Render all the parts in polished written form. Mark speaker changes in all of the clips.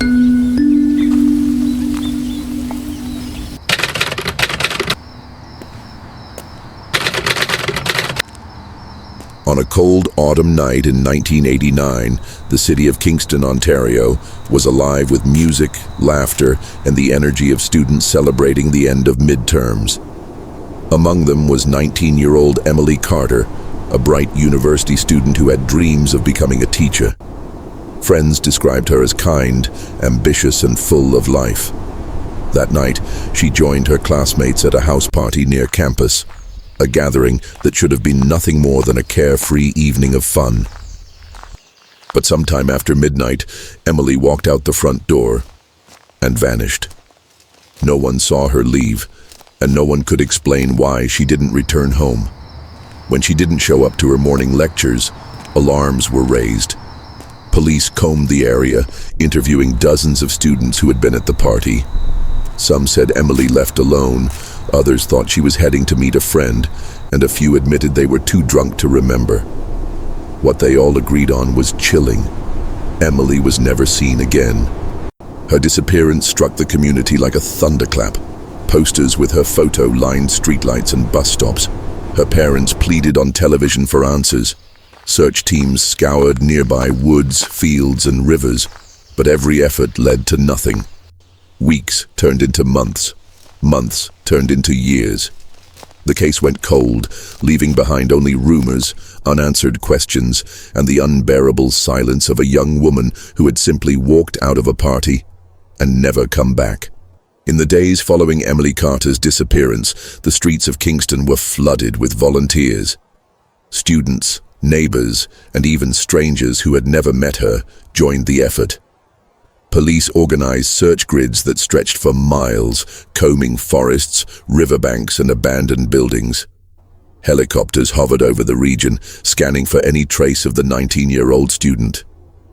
Speaker 1: On a cold autumn night in 1989, the city of Kingston, Ontario, was alive with music, laughter, and the energy of students celebrating the end of midterms. Among them was 19-year-old Emily Carter, a bright university student who had dreams of becoming a teacher. Friends described her as kind, ambitious, and full of life. That night, she joined her classmates at a house party near campus, a gathering that should have been nothing more than a carefree evening of fun. But sometime after midnight, Emily walked out the front door and vanished. No one saw her leave, and no one could explain why she didn't return home. When she didn't show up to her morning lectures, alarms were raised. Police combed the area, interviewing dozens of students who had been at the party. Some said Emily left alone, others thought she was heading to meet a friend, and a few admitted they were too drunk to remember. What they all agreed on was chilling. Emily was never seen again. Her disappearance struck the community like a thunderclap. Posters with her photo lined streetlights and bus stops. Her parents pleaded on television for answers. Search teams scoured nearby woods, fields, and rivers, but every effort led to nothing. Weeks turned into months. Months turned into years. The case went cold, leaving behind only rumors, unanswered questions, and the unbearable silence of a young woman who had simply walked out of a party and never come back. In the days following Emily Carter's disappearance, the streets of Kingston were flooded with volunteers. Students, neighbors, and even strangers who had never met her joined the effort. Police organized search grids that stretched for miles, combing forests, riverbanks, and abandoned buildings. Helicopters hovered over the region, scanning for any trace of the 19-year-old student.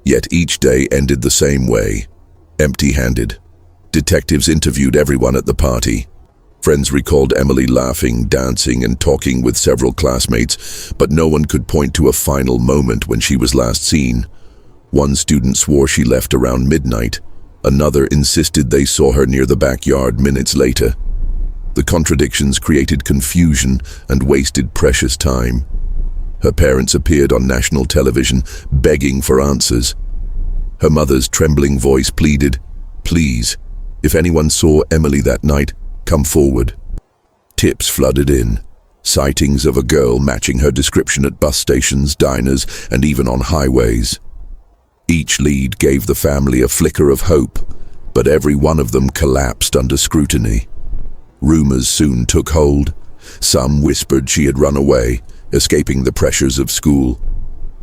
Speaker 1: Yet each day ended the same way, empty-handed. Detectives interviewed everyone at the party. Friends recalled Emily laughing, dancing, and talking with several classmates, but no one could point to a final moment when she was last seen. One student swore she left around midnight. Another insisted they saw her near the backyard minutes later. The contradictions created confusion and wasted precious time. Her parents appeared on national television, begging for answers. Her mother's trembling voice pleaded, "Please, if anyone saw Emily that night, come forward." Tips flooded in. Sightings of a girl matching her description at bus stations, diners, and even on highways. Each lead gave the family a flicker of hope, but every one of them collapsed under scrutiny. Rumors soon took hold. Some whispered she had run away, escaping the pressures of school.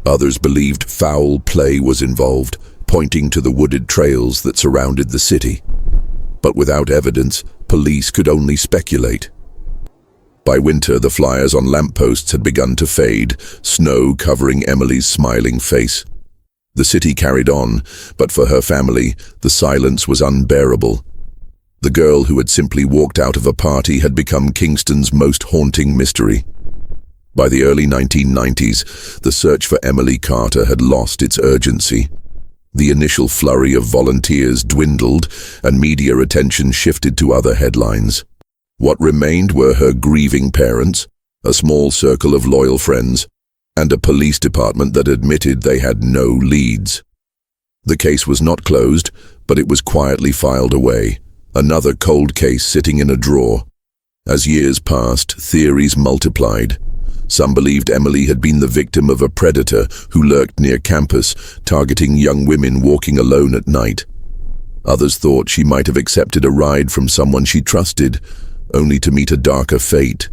Speaker 1: Others believed foul play was involved, pointing to the wooded trails that surrounded the city. But without evidence, police could only speculate. By winter, the flyers on lampposts had begun to fade, snow covering Emily's smiling face. The city carried on, but for her family, the silence was unbearable. The girl who had simply walked out of a party had become Kingston's most haunting mystery. By the early 1990s, the search for Emily Carter had lost its urgency. The initial flurry of volunteers dwindled, and media attention shifted to other headlines. What remained were her grieving parents, a small circle of loyal friends, and a police department that admitted they had no leads. The case was not closed, but it was quietly filed away, another cold case sitting in a drawer. As years passed, theories multiplied. Some believed Emily had been the victim of a predator who lurked near campus, targeting young women walking alone at night. Others thought she might have accepted a ride from someone she trusted, only to meet a darker fate.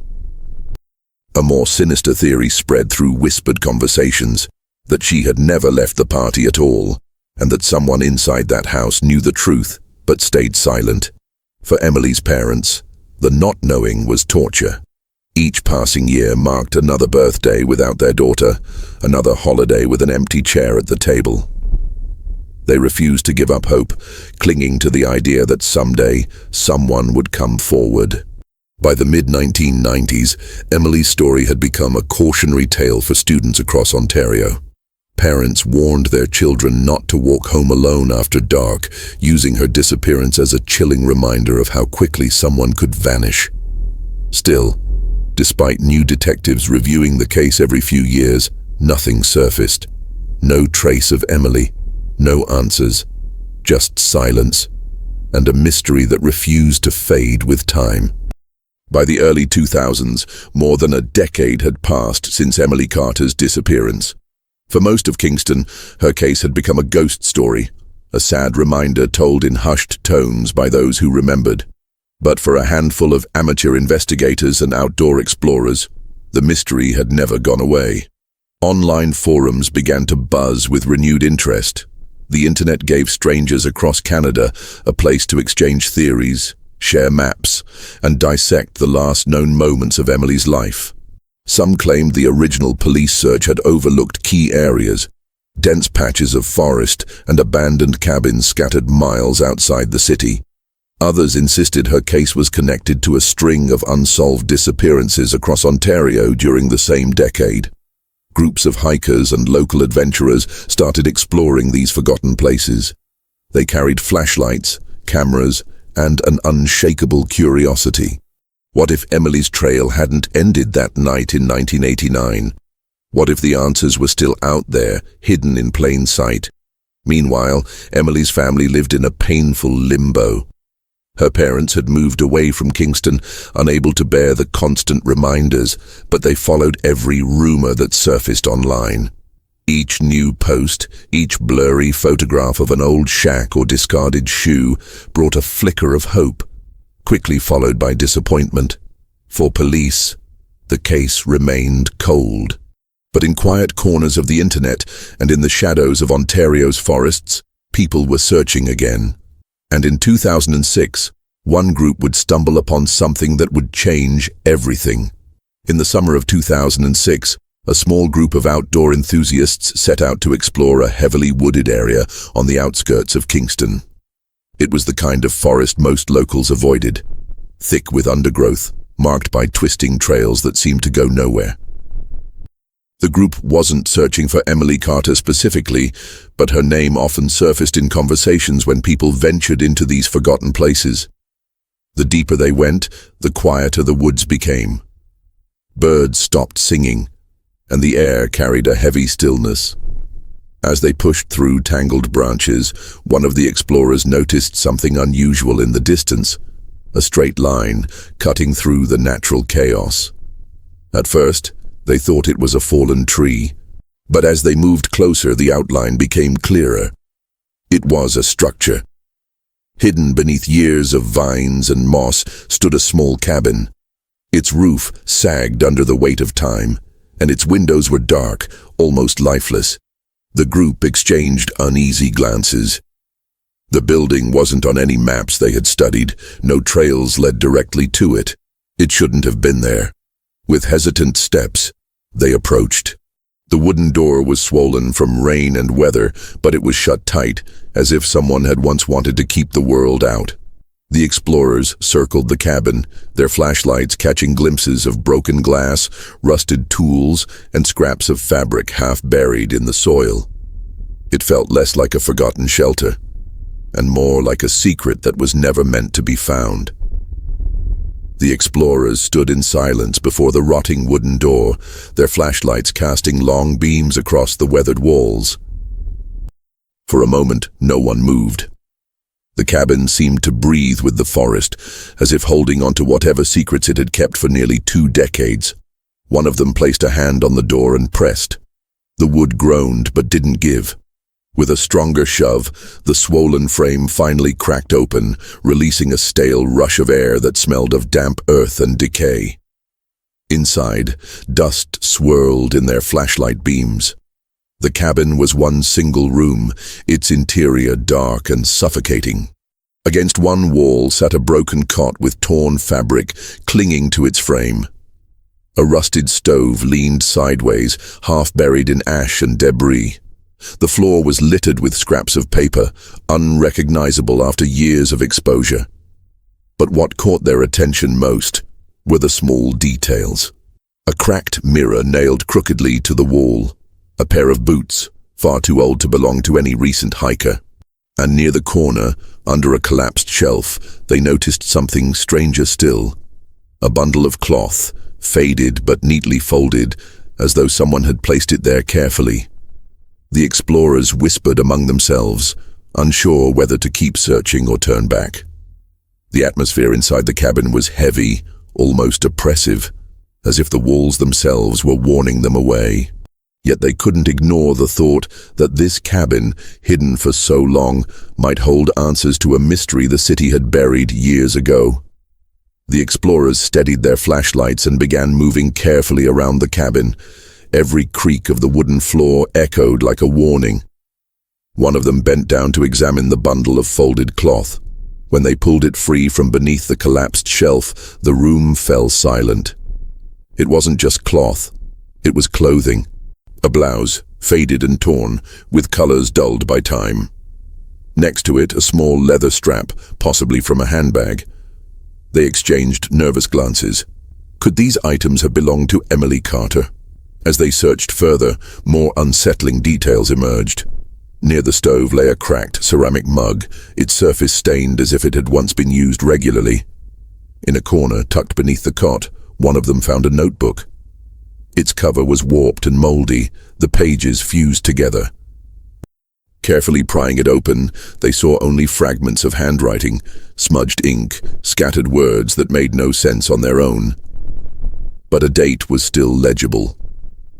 Speaker 1: A more sinister theory spread through whispered conversations, that she had never left the party at all, and that someone inside that house knew the truth, but stayed silent. For Emily's parents, the not knowing was torture. Each passing year marked another birthday without their daughter, another holiday with an empty chair at the table. They refused to give up hope, clinging to the idea that someday someone would come forward. By the mid-1990s, Emily's story had become a cautionary tale for students across Ontario. Parents warned their children not to walk home alone after dark, using her disappearance as a chilling reminder of how quickly someone could vanish. Still, despite new detectives reviewing the case every few years, nothing surfaced. No trace of Emily, no answers, just silence, and a mystery that refused to fade with time. By the early 2000s, more than a decade had passed since Emily Carter's disappearance. For most of Kingston, her case had become a ghost story, a sad reminder told in hushed tones by those who remembered. But for a handful of amateur investigators and outdoor explorers, the mystery had never gone away. Online forums began to buzz with renewed interest. The internet gave strangers across Canada a place to exchange theories, share maps, and dissect the last known moments of Emily's life. Some claimed the original police search had overlooked key areas, dense patches of forest and abandoned cabins scattered miles outside the city. Others insisted her case was connected to a string of unsolved disappearances across Ontario during the same decade. Groups of hikers and local adventurers started exploring these forgotten places. They carried flashlights, cameras, and an unshakable curiosity. What if Emily's trail hadn't ended that night in 1989? What if the answers were still out there, hidden in plain sight? Meanwhile, Emily's family lived in a painful limbo. Her parents had moved away from Kingston, unable to bear the constant reminders, but they followed every rumor that surfaced online. Each new post, each blurry photograph of an old shack or discarded shoe brought a flicker of hope, quickly followed by disappointment. For police, the case remained cold. But in quiet corners of the internet and in the shadows of Ontario's forests, people were searching again. And in 2006, one group would stumble upon something that would change everything. In the summer of 2006, a small group of outdoor enthusiasts set out to explore a heavily wooded area on the outskirts of Kingston. It was the kind of forest most locals avoided, thick with undergrowth, marked by twisting trails that seemed to go nowhere. The group wasn't searching for Emily Carter specifically, but her name often surfaced in conversations when people ventured into these forgotten places. The deeper they went, the quieter the woods became. Birds stopped singing, and the air carried a heavy stillness. As they pushed through tangled branches, one of the explorers noticed something unusual in the distance, a straight line cutting through the natural chaos. At first, they thought it was a fallen tree, but as they moved closer, the outline became clearer. It was a structure. Hidden beneath years of vines and moss stood a small cabin. Its roof sagged under the weight of time, and its windows were dark, almost lifeless. The group exchanged uneasy glances. The building wasn't on any maps they had studied. No trails led directly to it. It shouldn't have been there. With hesitant steps, they approached. The wooden door was swollen from rain and weather, but it was shut tight, as if someone had once wanted to keep the world out. The explorers circled the cabin, their flashlights catching glimpses of broken glass, rusted tools, and scraps of fabric half buried in the soil. It felt less like a forgotten shelter, and more like a secret that was never meant to be found. The explorers stood in silence before the rotting wooden door, their flashlights casting long beams across the weathered walls. For a moment, no one moved. The cabin seemed to breathe with the forest, as if holding on to whatever secrets it had kept for nearly 2 decades. One of them placed a hand on the door and pressed. The wood groaned but didn't give. With a stronger shove, the swollen frame finally cracked open, releasing a stale rush of air that smelled of damp earth and decay. Inside, dust swirled in their flashlight beams. The cabin was one single room, its interior dark and suffocating. Against one wall sat a broken cot with torn fabric clinging to its frame. A rusted stove leaned sideways, half buried in ash and debris. The floor was littered with scraps of paper, unrecognizable after years of exposure. But what caught their attention most were the small details. A cracked mirror nailed crookedly to the wall, a pair of boots, far too old to belong to any recent hiker. And near the corner, under a collapsed shelf, they noticed something stranger still. A bundle of cloth, faded but neatly folded, as though someone had placed it there carefully. The explorers whispered among themselves, unsure whether to keep searching or turn back. The atmosphere inside the cabin was heavy, almost oppressive, as if the walls themselves were warning them away. Yet they couldn't ignore the thought that this cabin, hidden for so long, might hold answers to a mystery the city had buried years ago. The explorers steadied their flashlights and began moving carefully around the cabin. Every creak of the wooden floor echoed like a warning. One of them bent down to examine the bundle of folded cloth. When they pulled it free from beneath the collapsed shelf, the room fell silent. It wasn't just cloth. It was clothing. A blouse, faded and torn, with colors dulled by time. Next to it, a small leather strap, possibly from a handbag. They exchanged nervous glances. Could these items have belonged to Emily Carter? As they searched further, more unsettling details emerged. Near the stove lay a cracked ceramic mug, its surface stained as if it had once been used regularly. In a corner, tucked beneath the cot, one of them found a notebook. Its cover was warped and moldy, the pages fused together. Carefully prying it open, they saw only fragments of handwriting, smudged ink, scattered words that made no sense on their own. But a date was still legible.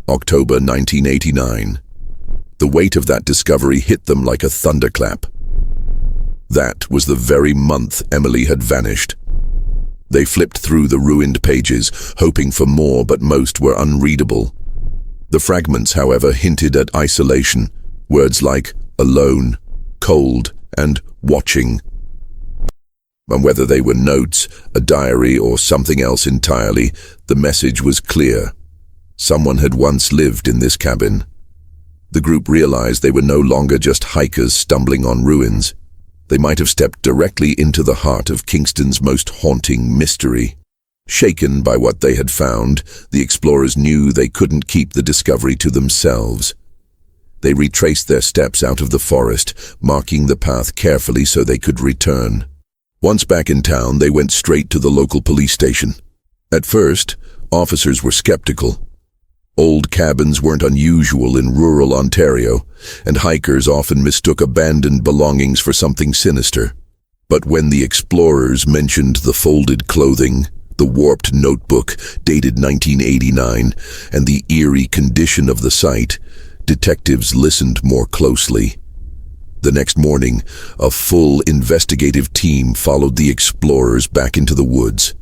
Speaker 1: October 1989. The weight of that discovery hit them like a thunderclap. That was the very month Emily had vanished. They flipped through the ruined pages, hoping for more, but most were unreadable. The fragments, however, hinted at isolation. Words like alone, cold, and watching. And whether they were notes, a diary, or something else entirely, the message was clear. Someone had once lived in this cabin. The group realized they were no longer just hikers stumbling on ruins. They might have stepped directly into the heart of Kingston's most haunting mystery. Shaken by what they had found, the explorers knew they couldn't keep the discovery to themselves. They retraced their steps out of the forest, marking the path carefully so they could return. Once back in town, they went straight to the local police station. At first, officers were skeptical. Old cabins weren't unusual in rural Ontario, and hikers often mistook abandoned belongings for something sinister. But when the explorers mentioned the folded clothing, the warped notebook dated 1989, and the eerie condition of the site, detectives listened more closely. The next morning, a full investigative team followed the explorers back into the woods.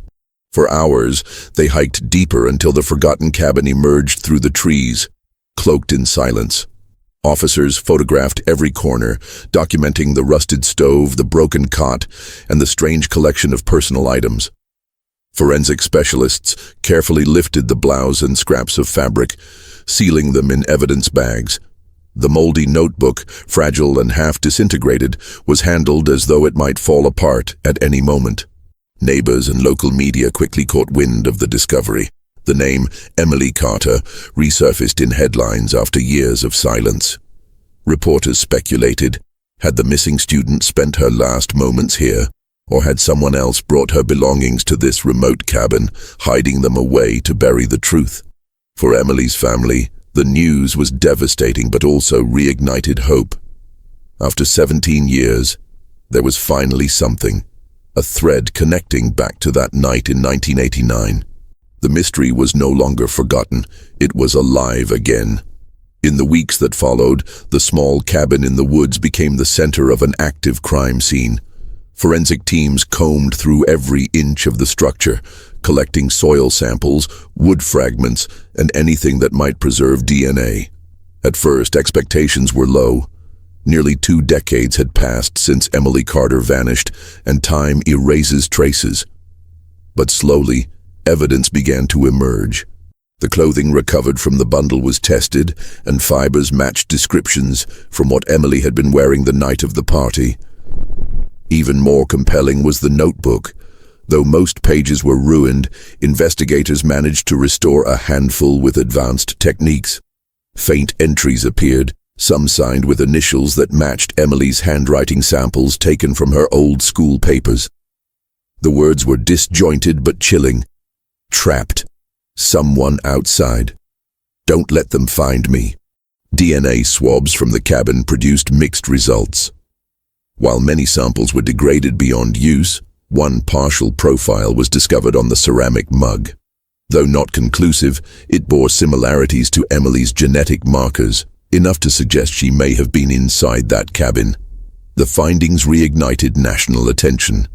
Speaker 1: For hours, they hiked deeper until the forgotten cabin emerged through the trees, cloaked in silence. Officers photographed every corner, documenting the rusted stove, the broken cot, and the strange collection of personal items. Forensic specialists carefully lifted the blouse and scraps of fabric, sealing them in evidence bags. The moldy notebook, fragile and half disintegrated, was handled as though it might fall apart at any moment. Neighbors and local media quickly caught wind of the discovery. The name Emily Carter resurfaced in headlines after years of silence. Reporters speculated, had the missing student spent her last moments here, or had someone else brought her belongings to this remote cabin, hiding them away to bury the truth? For Emily's family, the news was devastating but also reignited hope. After 17 years, there was finally something. A thread connecting back to that night in 1989. The mystery was no longer forgotten, it was alive again. In the weeks that followed, the small cabin in the woods became the center of an active crime scene. Forensic teams combed through every inch of the structure, collecting soil samples, wood fragments, and anything that might preserve DNA. At first, expectations were low. Nearly 2 decades had passed since Emily Carter vanished, and time erases traces. But slowly, evidence began to emerge. The clothing recovered from the bundle was tested, and fibers matched descriptions from what Emily had been wearing the night of the party. Even more compelling was the notebook. Though most pages were ruined, investigators managed to restore a handful with advanced techniques. Faint entries appeared, some signed with initials that matched Emily's handwriting samples taken from her old school papers. The words were disjointed but chilling. Trapped. Someone outside. Don't let them find me. DNA swabs from the cabin produced mixed results. While many samples were degraded beyond use, one partial profile was discovered on the ceramic mug. Though not conclusive, it bore similarities to Emily's genetic markers, enough to suggest she may have been inside that cabin. The findings reignited national attention.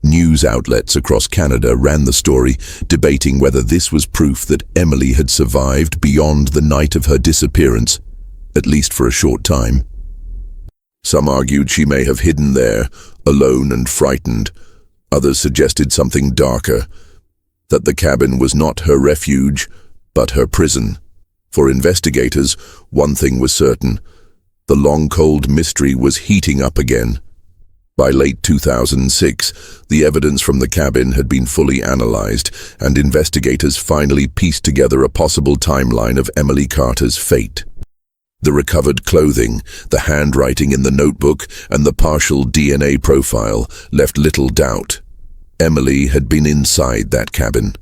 Speaker 1: News outlets across Canada ran the story, debating whether this was proof that Emily had survived beyond the night of her disappearance, at least for a short time. Some argued she may have hidden there, alone and frightened. Others suggested something darker, that the cabin was not her refuge, but her prison. For investigators, one thing was certain: the long cold mystery was heating up again. By late 2006, the evidence from the cabin had been fully analyzed, and investigators finally pieced together a possible timeline of Emily Carter's fate. The recovered clothing, the handwriting in the notebook, and the partial DNA profile left little doubt. Emily had been inside that cabin.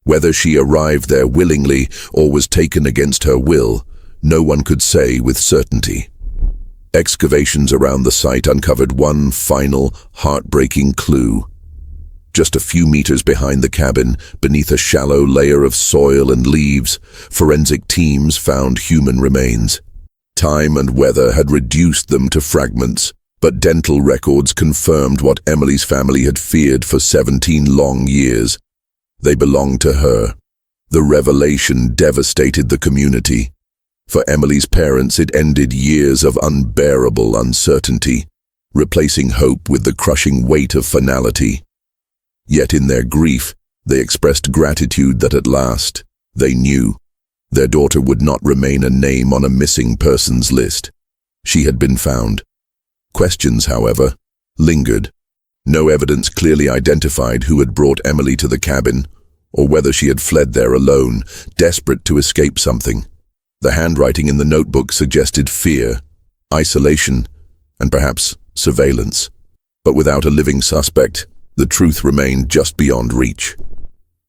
Speaker 1: Whether she arrived there willingly or was taken against her will, no one could say with certainty. Excavations around the site uncovered one final, heartbreaking clue. Just a few meters behind the cabin, beneath a shallow layer of soil and leaves, forensic teams found human remains. Time and weather had reduced them to fragments, but dental records confirmed what Emily's family had feared for 17 long years. They belonged to her. The revelation devastated the community. For Emily's parents, it ended years of unbearable uncertainty, replacing hope with the crushing weight of finality. Yet in their grief, they expressed gratitude that at last, they knew, their daughter would not remain a name on a missing persons list. She had been found. Questions, however, lingered. No evidence clearly identified who had brought Emily to the cabin, or whether she had fled there alone, desperate to escape something. The handwriting in the notebook suggested fear, isolation, and perhaps surveillance. But without a living suspect, the truth remained just beyond reach.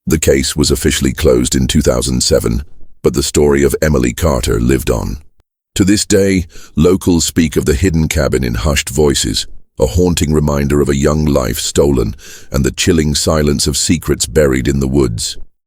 Speaker 1: The case was officially closed in 2007, but the story of Emily Carter lived on. To this day, locals speak of the hidden cabin in hushed voices, a haunting reminder of a young life stolen and the chilling silence of secrets buried in the woods.